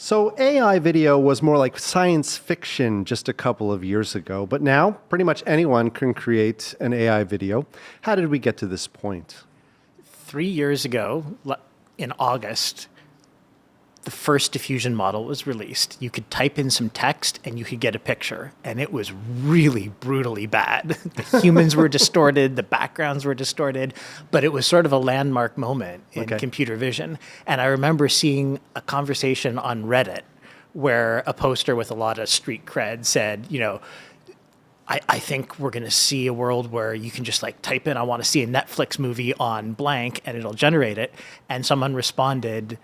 So AI video was more like science fiction just a couple of years ago, but now pretty much anyone can create an AI video. How did we get to this point? 3 years ago, in August, the first diffusion model was released. You could type in some text and you could get a picture, and it was really brutally bad. The humans were distorted, the backgrounds were distorted, but it was sort of a landmark moment in computer vision. And I remember seeing a conversation on Reddit where a poster with a lot of street cred said, I think we're going to see a world where you can just like type in, I want to see a Netflix movie on blank, and it'll generate it. And someone responded,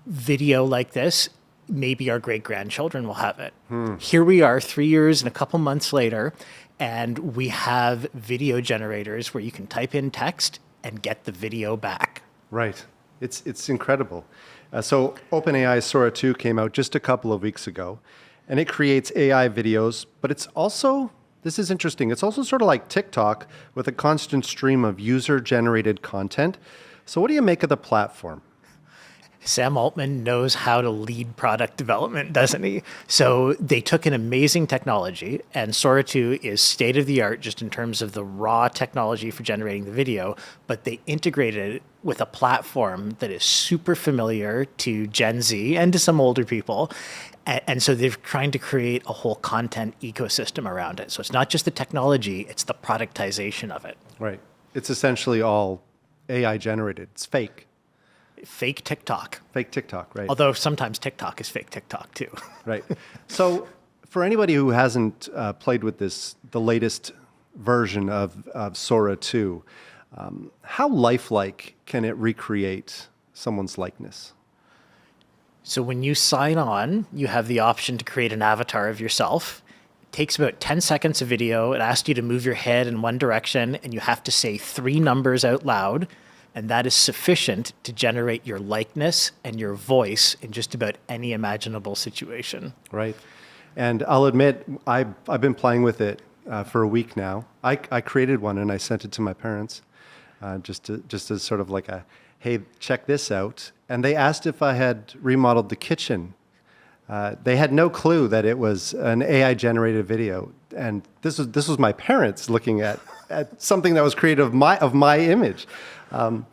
video like this, maybe our great-grandchildren will have it. Here we are 3 years and a couple months later, and we have video generators where you can type in text and get the video back. Right. It's incredible. So OpenAI's Sora 2 came out just a couple of weeks ago, and it creates AI videos, but it's also, this is interesting, it's also sort of like TikTok with a constant stream of user-generated content. So what do you make of the platform? Sam Altman knows how to lead product development, doesn't he? So they took an amazing technology, and Sora 2 is state of the art just in terms of the raw technology for generating the video, but they integrated it with a platform that is super familiar to Gen Z and to some older people. And so they're trying to create a whole content ecosystem around it. So it's not just the technology, it's the productization of it. Right. It's essentially all AI generated. It's fake. Fake TikTok. Fake TikTok, right. Although sometimes TikTok is fake TikTok too. Right. So for anybody who hasn't played with the latest version of Sora 2, how lifelike can it recreate someone's likeness? So when you sign on, you have the option to create an avatar of yourself. It takes about 10 seconds of video. It asks you to move your head in one direction, and you have to say 3 numbers out loud. And that is sufficient to generate your likeness and your voice in just about any imaginable situation. Right. And I'll admit, I've been playing with it for a week now. I created one and I sent it to my parents just as sort of like a, hey, check this out. And they asked if I had remodeled the kitchen. They had no clue that it was an AI-generated video. And this was my parents looking at something that was created of my image. When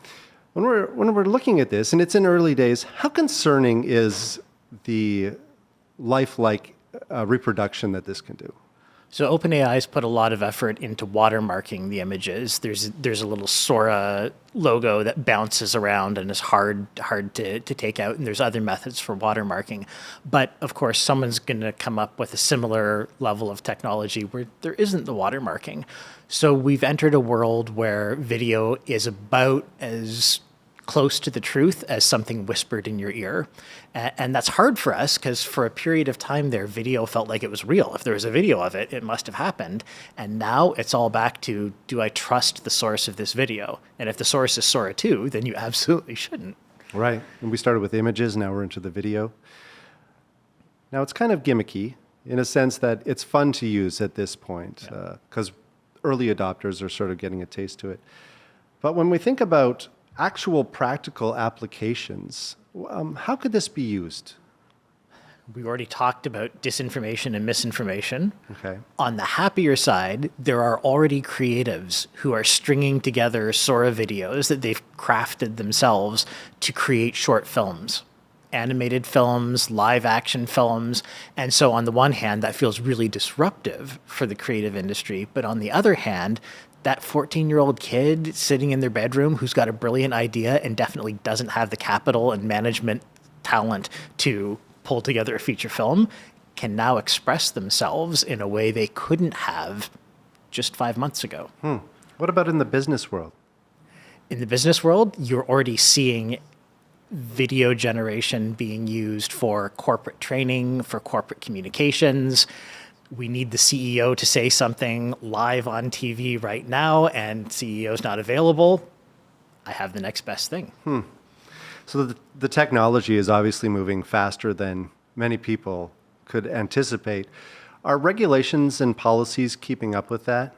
we're looking at this, and it's in early days, how concerning is the lifelike reproduction that this can do? So OpenAI has put a lot of effort into watermarking the images. There's a little Sora logo that bounces around and is hard to take out, and there's other methods for watermarking. But of course, someone's going to come up with a similar level of technology where there isn't the watermarking. So we've entered a world where video is about as close to the truth as something whispered in your ear. And that's hard for us because for a period of time there, video felt like it was real. If there was a video of it, it must have happened. And now it's all back to, do I trust the source of this video? And if the source is Sora 2, then you absolutely shouldn't. Right. And we started with images, now we're into the video. Now it's kind of gimmicky in a sense that it's fun to use at this point because early adopters are sort of getting a taste to it. But when we think about actual practical applications, how could this be used? We already talked about disinformation and misinformation. Okay. On the happier side, there are already creatives who are stringing together Sora videos that they've crafted themselves to create short films, animated films, live action films. And so on the one hand, that feels really disruptive for the creative industry. But on the other hand, that 14-year-old kid sitting in their bedroom who's got a brilliant idea and definitely doesn't have the capital and management talent to pull together a feature film can now express themselves in a way they couldn't have just 5 months ago. What about in the business world? In the business world, you're already seeing video generation being used for corporate training, for corporate communications. We need the CEO to say something live on TV right now, and CEO's not available. I have the next best thing. So the technology is obviously moving faster than many people could anticipate. Are regulations and policies keeping up with that?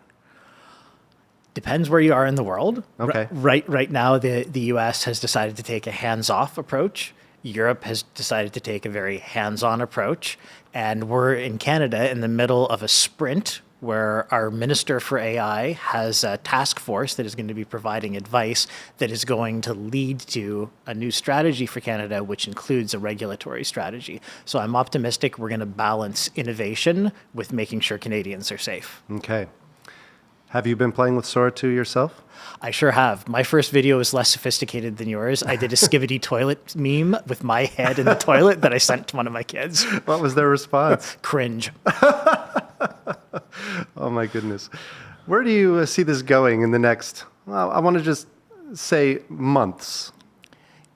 Depends where you are in the world. Okay. Right now, the US has decided to take a hands-off approach, Europe has decided to take a very hands-on approach, and we're in Canada in the middle of a sprint where our Minister for AI has a task force that is going to be providing advice that is going to lead to a new strategy for Canada, which includes a regulatory strategy. So I'm optimistic we're going to balance innovation with making sure Canadians are safe. Okay. Have you been playing with Sora 2 yourself? I sure have. My first video was less sophisticated than yours. I did a skibbity toilet meme with my head in the toilet that I sent to one of my kids. What was their response? Cringe. Oh my goodness. Where do you see this going in the next, well, I want to just say months?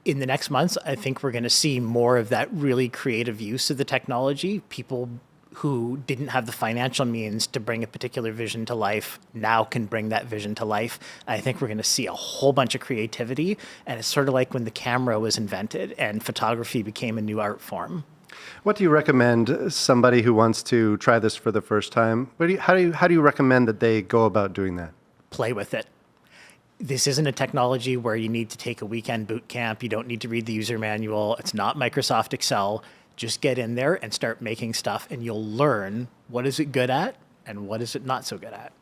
In the next months, I think we're going to see more of that really creative use of the technology. People who didn't have the financial means to bring a particular vision to life now can bring that vision to life. I think we're going to see a whole bunch of creativity. And it's sort of like when the camera was invented and photography became a new art form. What do you recommend somebody who wants to try this for the first time? How do you recommend that they go about doing that? Play with it. This isn't a technology where you need to take a weekend boot camp. You don't need to read the user manual. It's not Microsoft Excel. Just get in there and start making stuff, and you'll learn what is it good at and what is it not so good at.